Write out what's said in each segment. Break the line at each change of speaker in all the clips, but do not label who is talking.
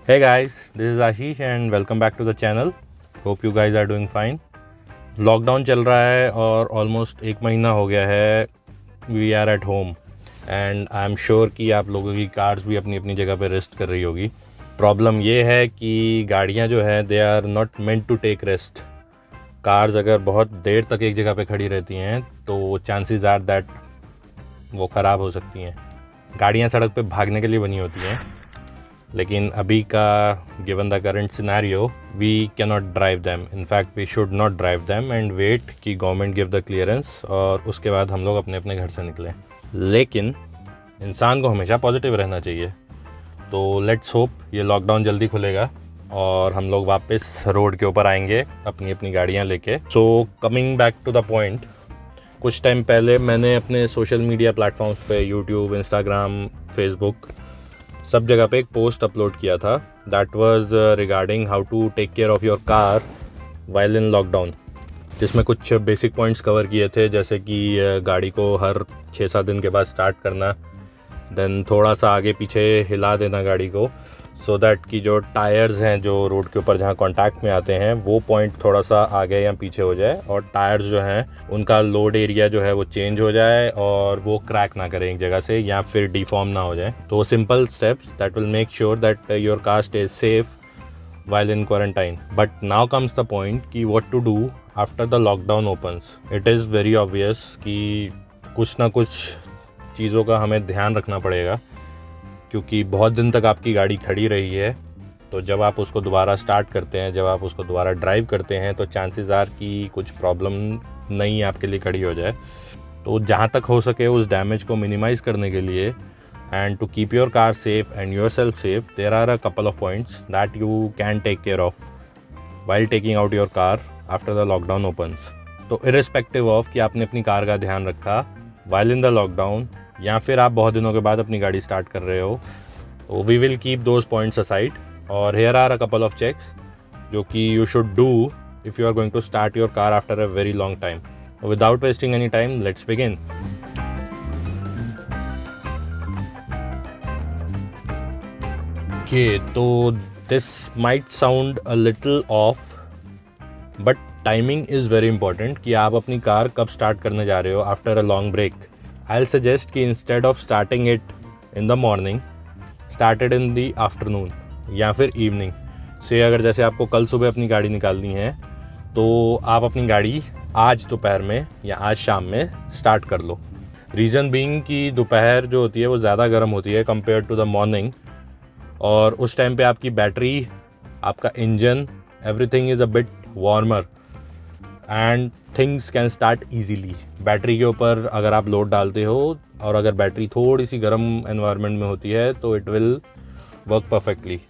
Hey guys, this is Ashish and welcome back to the channel. Hope you guys are doing fine. Lockdown चल रहा है और almost 1 महीना हो गया है. We are at home and I am sure कि आप लोगों की कार्स भी अपनी अपनी जगह पे रेस्ट कर रही होगी. प्रॉब्लम ये है कि गाड़ियाँ जो हैं they are not meant to take rest. Cars अगर बहुत देर तक एक जगह पे खड़ी रहती हैं तो चांसेस आर दैट वो ख़राब हो सकती हैं. गाड़ियाँ सड़क पे भागने के लिए बनी होती हैं, लेकिन अभी का given the current scenario we can not drive them. In fact we should not drive them and wait कि गवर्नमेंट गिव द क्लियरेंस और उसके बाद हम लोग अपने अपने घर से निकलें. लेकिन इंसान को हमेशा पॉजिटिव रहना चाहिए. तो लेट्स होप ये लॉकडाउन जल्दी खुलेगा और हम लोग वापस रोड के ऊपर आएंगे अपनी अपनी गाड़ियाँ लेके. So coming back to the point, कुछ टाइम पहले मैंने अपने सोशल मीडिया प्लेटफॉर्म्स पे यूट्यूब, इंस्टाग्राम, फेसबुक सब जगह पे एक पोस्ट अपलोड किया था. That was regarding how to take care of your car while in lockdown, जिसमें कुछ बेसिक पॉइंट्स कवर किए थे, जैसे कि गाड़ी को हर 6-7 दिन के बाद स्टार्ट करना, देन थोड़ा सा आगे पीछे हिला देना गाड़ी को, सो दैट कि जो टायर्स हैं जो रोड के ऊपर जहाँ कांटेक्ट में आते हैं वो पॉइंट थोड़ा सा आगे या पीछे हो जाए और टायर्स जो हैं उनका लोड एरिया जो है वो चेंज हो जाए और वो क्रैक ना करें एक जगह से या फिर डिफॉर्म ना हो जाए. तो simple steps that will make sure that your car stage safe while in quarantine. But now comes the point कि what to do after the lockdown opens. It is very obvious कि कुछ ना कुछ चीज़ों का हमें ध्यान रखना पड़ेगा, क्योंकि बहुत दिन तक आपकी गाड़ी खड़ी रही है. तो जब आप उसको दोबारा स्टार्ट करते हैं, जब आप उसको दोबारा ड्राइव करते हैं, तो चांसेस आर कि कुछ प्रॉब्लम नहीं आपके लिए खड़ी हो जाए. तो जहाँ तक हो सके उस डैमेज को मिनिमाइज़ करने के लिए and to keep your car safe and yourself safe, there are a couple of points that you can take care of while taking out your car after the lockdown opens. तो irrespective of कि आपने अपनी car का ध्यान रखा while in the lockdown या फिर आप बहुत दिनों के बाद अपनी गाड़ी स्टार्ट कर रहे हो, तो we will keep those points aside. और here are a couple of checks जो कि you should do if you are going to start your car after a very long time. Without wasting any time, let's begin. Okay, तो this might sound a little off, but timing is very important कि आप अपनी car कब start करने जा रहे हो after a long break. I'll suggest कि instead of starting it in the morning, start it in the afternoon या फिर evening. से अगर जैसे आपको कल सुबह अपनी गाड़ी निकालनी है तो आप अपनी गाड़ी आज दोपहर में या आज शाम में स्टार्ट कर लो. रीज़न बीइंग कि दोपहर जो होती है वो ज़्यादा गर्म होती है कंपेयर टू द मॉर्निंग, और उस टाइम पे आपकी बैटरी, आपका engine, everything is a bit warmer and things can start easily. Battery के ऊपर अगर आप लोड डालते हो और अगर बैटरी थोड़ी सी गर्म एनवायरनमेंट में होती है तो it will work perfectly.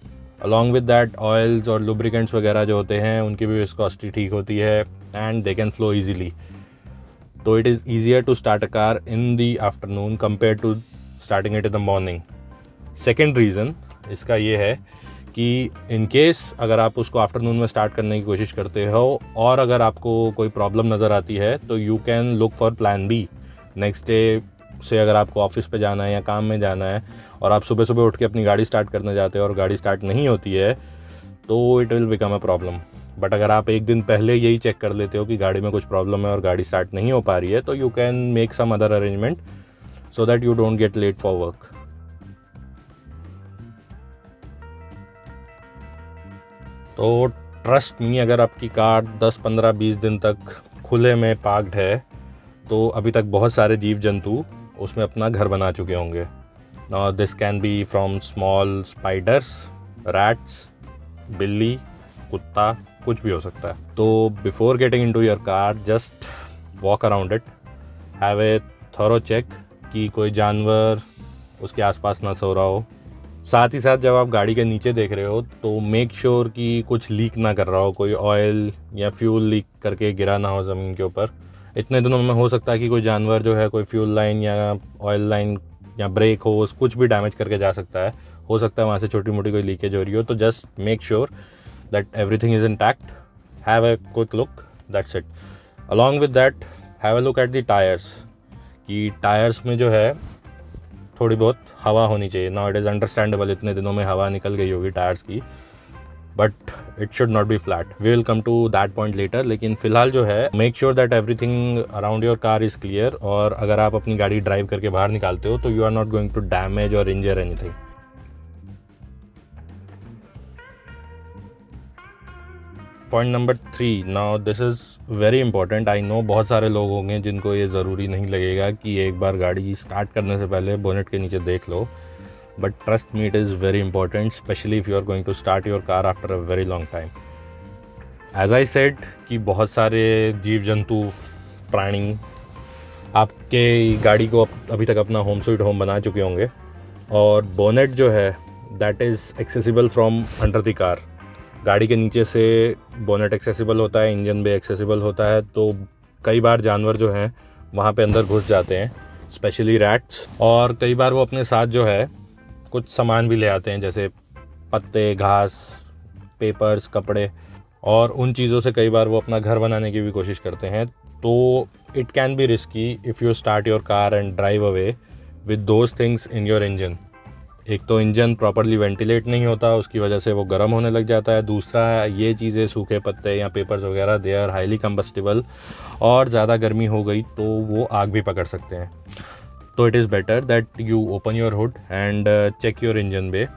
Along with that oils और लुब्रिकेंट्स वगैरह जो होते हैं उनकी भी विस्कोसिटी ठीक होती है and they can flow easily. तो it is easier to start a car in the afternoon compare to starting it in the morning. Second reason इसका ये है कि इन केस अगर आप उसको आफ्टरनून में स्टार्ट करने की कोशिश करते हो और अगर आपको कोई प्रॉब्लम नज़र आती है तो you can look for plan B. Next day से अगर आपको ऑफिस पे जाना है या काम में जाना है और आप सुबह सुबह उठ के अपनी गाड़ी स्टार्ट करने जाते हो और गाड़ी स्टार्ट नहीं होती है तो it will become a problem. But अगर आप एक दिन पहले यही चेक कर लेते हो कि गाड़ी में कुछ प्रॉब्लम है और गाड़ी स्टार्ट नहीं हो पा रही है, तो you can make some other arrangement so that you don't get late for work. तो ट्रस्ट मी, अगर आपकी कार 10, 15, 20 दिन तक खुले में पार्क्ड है तो अभी तक बहुत सारे जीव जंतु उसमें अपना घर बना चुके होंगे. This can be from small spiders, rats, बिल्ली, कुत्ता, कुछ भी हो सकता है. तो before getting into your car just walk around it, have a thorough check कि कोई जानवर उसके आसपास ना सो रहा हो. साथ ही साथ जब आप गाड़ी के नीचे देख रहे हो तो मेक श्योर कि कुछ लीक ना कर रहा हो, कोई ऑयल या फ्यूल लीक करके गिरा ना हो ज़मीन के ऊपर. इतने दिनों में हो सकता है कि कोई जानवर जो है कोई फ्यूल लाइन या ऑयल लाइन या ब्रेक हो, कुछ भी डैमेज करके जा सकता है. हो सकता है वहाँ से छोटी मोटी कोई लीकेज हो रही हो. तो just make sure that everything is intact, have a quick look, that's it. Along with that have a look at the tyres कि टायर्स में जो है थोड़ी बहुत हवा होनी चाहिए. नाउ इट इज़ अंडरस्टैंडेबल, इतने दिनों में हवा निकल गई होगी टायर्स की, but it should not be flat. We will come to that point later. लेकिन फिलहाल जो है, make sure that everything around your car is clear. और अगर आप अपनी गाड़ी ड्राइव करके बाहर निकालते हो तो you are not going to damage और injure anything. Point number 3. Now this is very important. I know बहुत सारे लोग होंगे जिनको ये ज़रूरी नहीं लगेगा कि एक बार गाड़ी स्टार्ट करने से पहले बोनेट के नीचे देख लो, but trust me, it is very important, specially if you are going to start your car after a very long time. As I said कि बहुत सारे जीव जंतु, प्राणी आपके गाड़ी को अभी तक अपना होम स्वीट होम बना चुके होंगे. और बोनेट जो है that is accessible from under the car. गाड़ी के नीचे से बोनेट एक्सेसिबल होता है, इंजन भी एक्सेसिबल होता है. तो कई बार जानवर जो हैं वहाँ पे अंदर घुस जाते हैं, स्पेशली रैट्स. और कई बार वो अपने साथ जो है कुछ सामान भी ले आते हैं, जैसे पत्ते, घास, पेपर्स, कपड़े. और उन चीज़ों से कई बार वो अपना घर बनाने की भी कोशिश करते हैं. तो it can B risky if you start your car and drive away with those things in your engine. एक तो इंजन प्रॉपरली वेंटिलेट नहीं होता, उसकी वजह से वो गर्म होने लग जाता है. दूसरा, ये चीज़ें, सूखे पत्ते या पेपर्स वगैरह, दे आर हाईली कंबस्टिबल, और ज़्यादा गर्मी हो गई तो वो आग भी पकड़ सकते हैं. तो it is better that you open your hood and check your engine bay.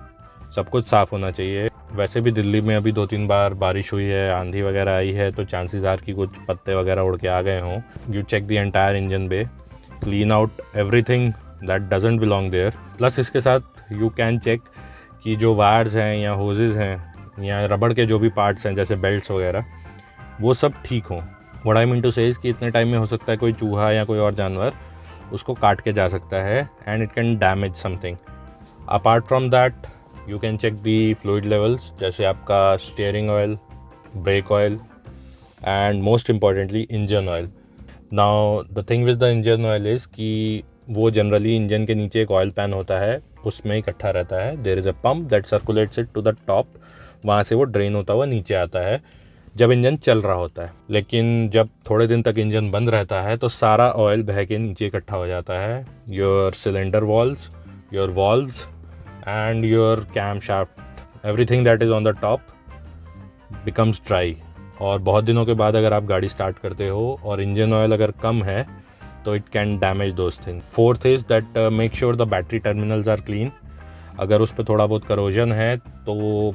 सब कुछ साफ़ होना चाहिए. वैसे भी दिल्ली में अभी 2-3 बार बारिश हुई है, आंधी वगैरह आई है, तो चांसेस आर कि कुछ पत्ते वगैरह उड़ के आ गए हों. You check the entire engine bay, clean out everything that doesn't belong there. Plus इसके साथ यू कैन चेक कि जो वायर्स हैं या होजेस हैं या रबड़ के जो भी पार्ट्स हैं जैसे बेल्ट्स वगैरह, वो सब ठीक हों. व्हाट आई मीन टू से इज़ कि इतने टाइम में हो सकता है कोई चूहा या कोई और जानवर उसको काट के जा सकता है and it can damage something. Apart from that you can check the fluid levels, जैसे आपका steering oil, brake oil and most importantly engine oil. Now the thing with the engine oil is कि वो generally engine के नीचे एक oil pan होता है, उसमें इकट्ठा रहता है. There is a pump that circulates it to the top. वहाँ से वो ड्रेन होता हुआ नीचे आता है जब इंजन चल रहा होता है. लेकिन जब थोड़े दिन तक इंजन बंद रहता है तो सारा ऑयल बह के नीचे इकट्ठा हो जाता है. Your cylinder valves, your valves and your camshaft, everything that is on the top becomes dry. और बहुत दिनों के बाद अगर आप गाड़ी स्टार्ट करते हो और इंजन ऑयल अगर कम है तो it can damage those things. Fourth is that make sure the battery terminals are clean. अगर उस पर थोड़ा बहुत करोजन है तो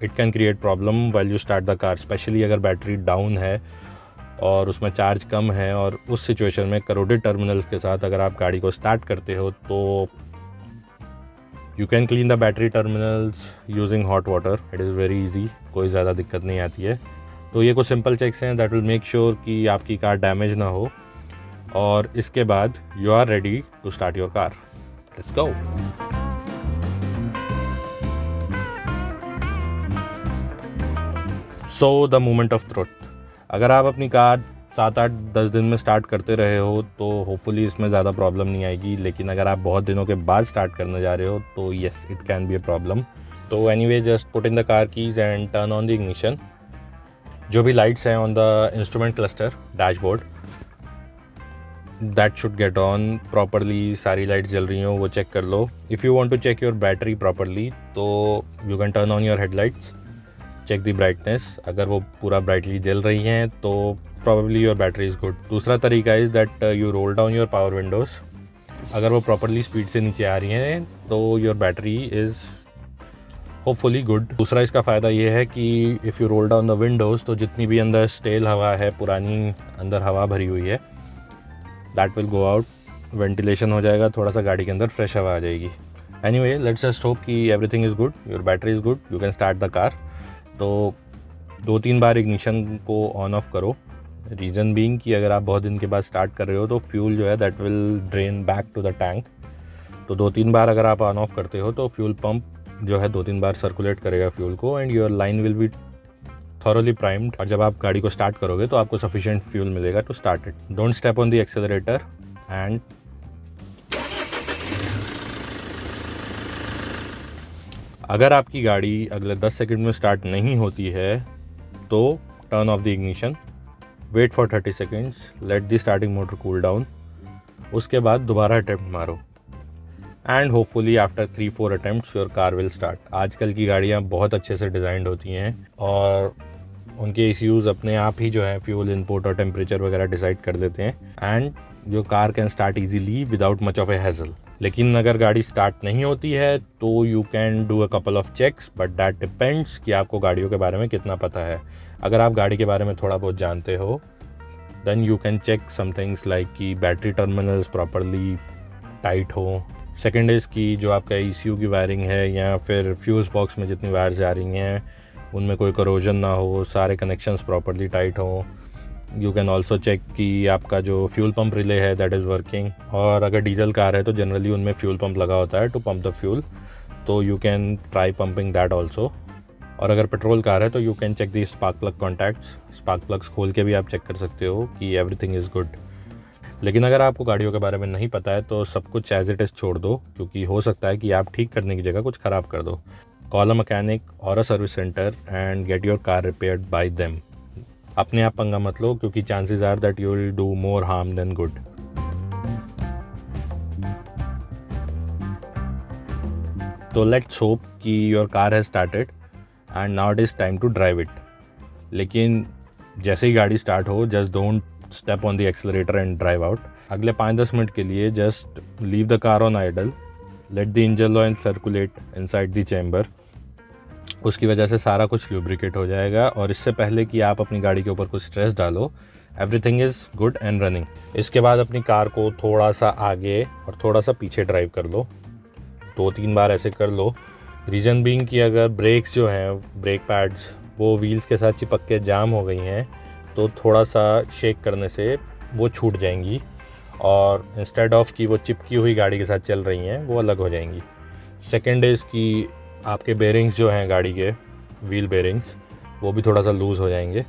it can create problem while you start the car, specially अगर बैटरी डाउन है और उसमें चार्ज कम है. और उस सिचुएशन में करोडेड टर्मिनल्स के साथ अगर आप गाड़ी को स्टार्ट करते हो तो you can clean the battery terminals using hot water. It is very easy, कोई ज़्यादा दिक्कत नहीं आती है. तो ये कुछ सिंपल चेक्स हैं दैट विल मेक श्योर कि आपकी कार डैमेज ना हो. और इसके बाद you are ready to start your car. Let's go. So the moment of truth. अगर आप अपनी कार 7-8-10 दिन में स्टार्ट करते रहे हो तो होपफुली इसमें ज़्यादा प्रॉब्लम नहीं आएगी. लेकिन अगर आप बहुत दिनों के बाद स्टार्ट करने जा रहे हो तो yes, it can be a problem. तो anyway, just put in the car keys and turn on the ignition. जो भी लाइट्स हैं on the instrument cluster dashboard, that should get on properly. सारी लाइट्स जल रही हो वो चेक कर लो. If you want to check your battery properly तो you can turn on your headlights, check the brightness. अगर वो पूरा ब्राइटली जल रही हैं तो probably your battery is good. दूसरा तरीका is that you roll down your power Windows. अगर वो प्रॉपरली स्पीड से नीचे आ रही हैं तो your battery is hopefully good. दूसरा इसका फ़ायदा ये है कि if you roll down the Windows तो जितनी भी अंदर स्टेल हवा है, पुरानी अंदर हवा भरी हुई है, that will go out. Ventilation हो जाएगा, थोड़ा सा गाड़ी के अंदर फ्रेश हवा आ जाएगी. एनीवे, लेट्स जस्ट होप कि everything is good, your battery is good, you can start the car. तो 2-3 बार इग्निशन को ऑन ऑफ करो. रीज़न बीइंग कि अगर आप बहुत दिन के बाद स्टार्ट कर रहे हो तो फ्यूल जो है that will drain back to the tank. तो 2-3 बार अगर आप ऑन ऑफ करते हो तो फ्यूल पंप जो है 2-3 बार सर्कुलेट करेगा फ्यूल को and your line will be thoroughly primed. और जब आप गाड़ी को स्टार्ट करोगे तो आपको सफिशिएंट फ्यूल मिलेगा to start it. Don't step on the accelerator and अगर आपकी गाड़ी अगले 10 सेकंड में स्टार्ट नहीं होती है तो turn off the ignition, wait for 30 seconds, let the starting motor cool down. उसके बाद दोबारा अटेम्प्ट मारो. And hopefully after 3-4 attempts your car will start. आजकल की गाड़ियाँ बहुत अच्छे से डिज़ाइंड होती हैं और उनके ECUs अपने आप ही जो है फ्यूल इनपुट और टेम्परेचर वगैरह डिसाइड कर देते हैं एंड जो car can start easily without much of a hassle. लेकिन अगर गाड़ी स्टार्ट नहीं होती है तो you can do a couple of checks, but that depends कि आपको गाड़ियों के बारे में कितना पता है। अगर आप गाड़ी के बारे में थोड़ा बहुत जानते हो then you can check some things like कि बैटरी टर्मिनल्स प्रॉपरली टाइट हो। सेकेंड इज़ कि जो आपका ECU की वायरिंग है या फिर फ्यूज़ बॉक्स में जितनी वायर्स जा रही हैं उनमें कोई करोजन ना हो, सारे कनेक्शंस प्रॉपरली टाइट हों। यू कैन ऑल्सो चेक कि आपका जो फ्यूल पंप रिले है दैट इज़ वर्किंग, और अगर डीजल कार है तो जनरली उनमें फ्यूल पंप लगा होता है टू पंप द फ्यूल, तो you can try pumping that also. और अगर पेट्रोल कार है तो you can check the spark plug contacts, spark plugs खोल के भी आप चेक कर सकते हो कि एवरीथिंग इज़ गुड। लेकिन अगर आपको गाड़ियों के बारे में नहीं पता है तो सब कुछ एज इट इज़ छोड़ दो, क्योंकि हो सकता है कि आप ठीक करने की जगह कुछ ख़राब कर दो। कॉल अ मैकेनिक और a service centre and get your car repaired by them. अपने आप पंगा मत लो, क्योंकि chances are that you will do more harm than good. तो लेट्स होप कि your car has started and now it is time to drive it. लेकिन जैसे ही गाड़ी स्टार्ट हो just don't step on the accelerator and drive out. अगले 5-10 minute के लिए just leave the car on idle, let the engine oil circulate inside the chamber. उसकी वजह से सारा कुछ ल्यूब्रिकेट हो जाएगा और इससे पहले कि आप अपनी गाड़ी के ऊपर कुछ स्ट्रेस डालो, everything is good and running. इसके बाद अपनी कार को थोड़ा सा आगे और थोड़ा सा पीछे ड्राइव कर लो, 2-3 बार ऐसे कर लो। रीज़न बीइंग कि अगर ब्रेक्स जो हैं, ब्रेक पैड्स वो व्हील्स के साथ चिपक के जाम हो गई हैं तो थोड़ा सा शेक करने से वो छूट जाएंगी और इंस्टेड ऑफ कि वो चिपकी हुई गाड़ी के साथ चल रही हैं वो अलग हो जाएंगी। सेकेंड इज़ कि आपके बेरिंग्स जो हैं गाड़ी के व्हील बेरिंग्स वो भी थोड़ा सा लूज़ हो जाएंगे,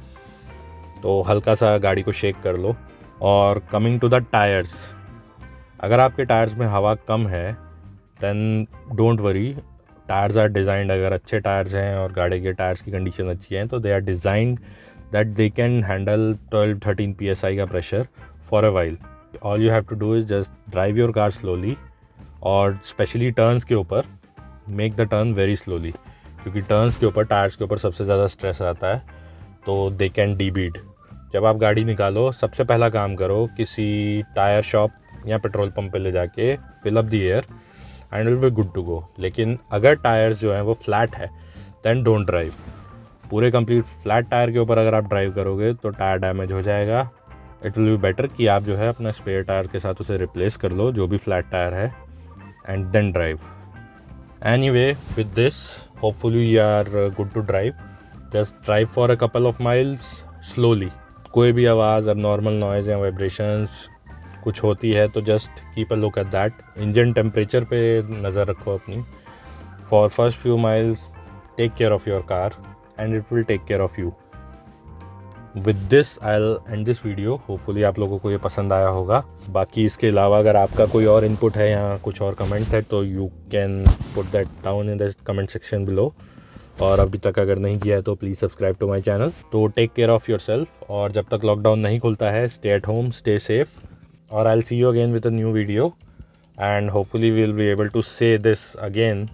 तो हल्का सा गाड़ी को शेक कर लो। और कमिंग टू द टायर्स, अगर आपके टायर्स में हवा कम है then don't worry, tyres are designed, अगर अच्छे टायर्स हैं और गाड़ी के टायर्स की कंडीशन अच्छी है तो they are designed that they can handle 12-13 PSI का pressure for a while. All you have to do is just drive your car slowly, और स्पेशली टर्न्स के ऊपर make the turn very slowly, क्योंकि turns के ऊपर tyres के ऊपर सबसे ज़्यादा स्ट्रेस आता है, तो दे कैन डीबीड। जब आप गाड़ी निकालो सबसे पहला काम करो किसी टायर शॉप या पेट्रोल पंप पे ले जाके fill up the air and will be good to go. लेकिन अगर टायर्स जो हैं वो फ्लैट है दैन डोंट ड्राइव। पूरे कंप्लीट फ्लैट टायर के ऊपर अगर आप ड्राइव करोगे तो टायर डैमेज हो जाएगा। इट विल बी बेटर कि आप जो है अपना स्पेयर टायर के साथ उसे रिप्लेस कर लो जो भी फ्लैट टायर है and then drive. Anyway, with this, hopefully you are good to drive. Just drive for a couple of miles slowly. कोई भी आवाज़, abnormal noise या vibrations कुछ होती है तो just keep a look at that. Engine temperature पे नज़र रखो अपनी. For first few miles, take care of your car and it will take care of you. With this, I'll end this video. Hopefully आप लोगों को ये पसंद आया होगा। बाकी इसके अलावा अगर आपका कोई और इनपुट है या कुछ और कमेंट है तो you can put that down in the comment section below. और अभी तक अगर नहीं किया है तो please subscribe to my channel. तो टेक केयर ऑफ़ योरसेल्फ, और जब तक लॉकडाउन नहीं खुलता है stay at home, stay safe, और I will see you again with a new video and hopefully we will be able to say this again